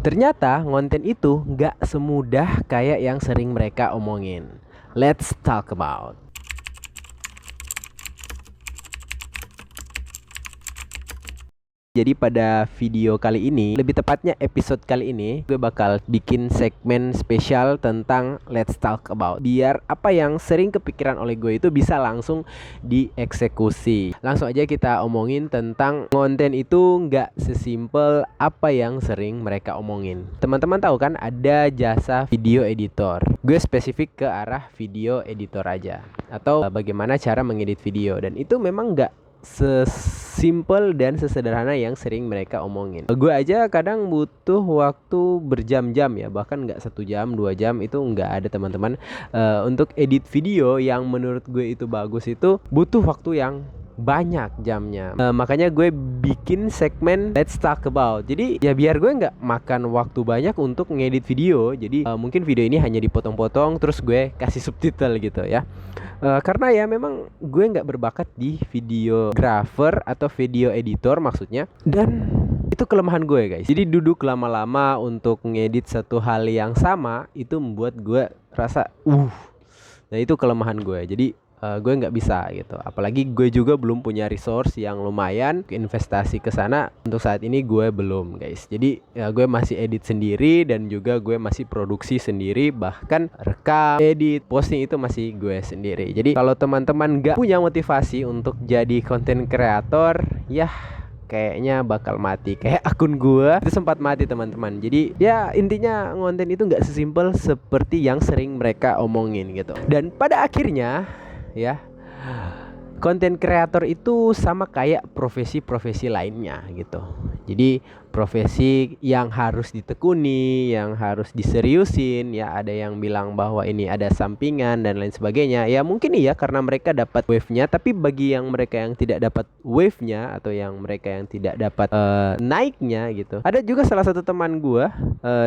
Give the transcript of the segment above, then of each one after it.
Ternyata konten itu nggak semudah kayak yang sering mereka omongin. Let's talk about. Jadi pada video kali ini, lebih tepatnya episode kali ini, gue bakal bikin segmen spesial tentang Let's Talk About. Biar apa yang sering kepikiran oleh gue itu bisa langsung dieksekusi. Langsung aja kita omongin tentang konten itu nggak sesimpel apa yang sering mereka omongin. Teman-teman tahu kan ada jasa video editor. Gue spesifik ke arah video editor aja. Atau bagaimana cara mengedit video. Dan itu memang nggak sesimpel dan sesederhana yang sering mereka omongin. Gue aja kadang butuh waktu berjam-jam ya, bahkan nggak 1 jam 2 jam itu nggak ada teman-teman. Untuk edit video yang menurut gue itu bagus itu butuh waktu yang banyak jamnya. Makanya gue bikin segmen Let's Talk About. Jadi ya biar gue nggak makan waktu banyak untuk ngedit video. Jadi mungkin video ini hanya dipotong-potong terus gue kasih subtitle gitu ya. Karena ya memang gue nggak berbakat di videographer atau video editor maksudnya. Dan itu kelemahan gue guys. Jadi duduk lama-lama untuk ngedit satu hal yang sama itu membuat gue rasa nah itu kelemahan gue. Jadi gue nggak bisa gitu. Apalagi gue juga belum punya resource yang lumayan investasi ke sana. Untuk saat ini gue belum guys. Jadi ya gue masih edit sendiri dan juga gue masih produksi sendiri. Bahkan rekam, edit, posting itu masih gue sendiri. Jadi kalau teman-teman nggak punya motivasi untuk jadi content creator, ya kayaknya bakal mati. Kayak akun gue itu sempat mati teman-teman. Jadi ya intinya konten itu nggak sesimpel seperti yang sering mereka omongin gitu. Dan pada akhirnya ya, konten kreator itu sama kayak profesi-profesi lainnya gitu. Jadi profesi yang harus ditekuni, yang harus diseriusin ya. Ada yang bilang bahwa ini ada sampingan dan lain sebagainya. Ya mungkin iya karena mereka dapat wave-nya. Tapi bagi yang mereka yang tidak dapat wave-nya atau yang mereka yang tidak dapat naiknya gitu. Ada juga salah satu teman gue,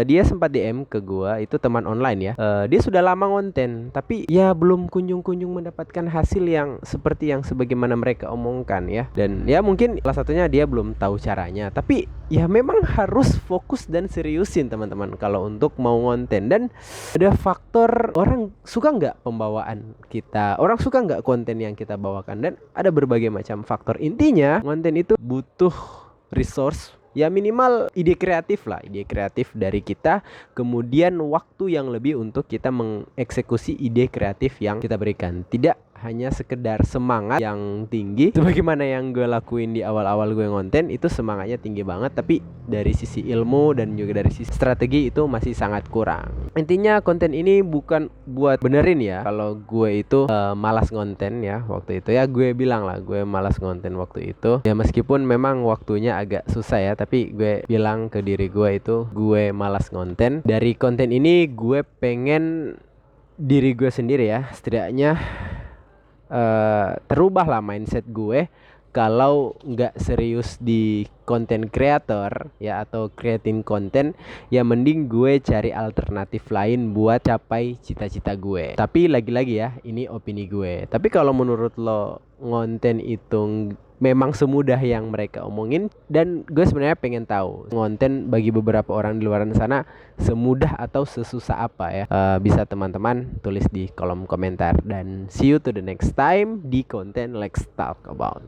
dia sempat DM ke gue. Itu teman online ya. Dia sudah lama konten, tapi ya belum kunjung-kunjung mendapatkan hasil yang seperti yang sebagaimana mereka omongkan ya. Dan ya mungkin salah satunya dia belum tahu caranya. Tapi ya memang harus fokus dan seriusin teman-teman kalau untuk mau konten. Dan ada faktor orang suka nggak pembawaan kita, orang suka nggak konten yang kita bawakan, dan ada berbagai macam faktor. Intinya konten itu butuh resource. Ya minimal ide kreatif lah, ide kreatif dari kita. Kemudian waktu yang lebih untuk kita mengeksekusi ide kreatif yang kita berikan. Tidak hanya sekedar semangat yang tinggi sebagaimana yang gue lakuin di awal-awal gue ngonten. Itu semangatnya tinggi banget, tapi dari sisi ilmu dan juga dari sisi strategi itu masih sangat kurang. Intinya konten ini bukan buat benerin ya kalau gue itu malas ngonten ya. Waktu itu ya gue bilang lah gue malas ngonten waktu itu. Ya meskipun memang waktunya agak susah ya, tapi gue bilang ke diri gue itu gue malas ngonten. Dari konten ini gue pengen diri gue sendiri ya setidaknya terubah lah mindset gue. Kalau nggak serius di content creator ya atau creating konten, ya mending gue cari alternatif lain buat capai cita-cita gue. Tapi lagi-lagi ya, ini opini gue. Tapi kalau menurut lo konten itu memang semudah yang mereka omongin, dan gue sebenarnya pengen tahu konten bagi beberapa orang di luar sana semudah atau sesusah apa ya. Bisa teman-teman tulis di kolom komentar. Dan see you to the next time di konten Let's Talk About.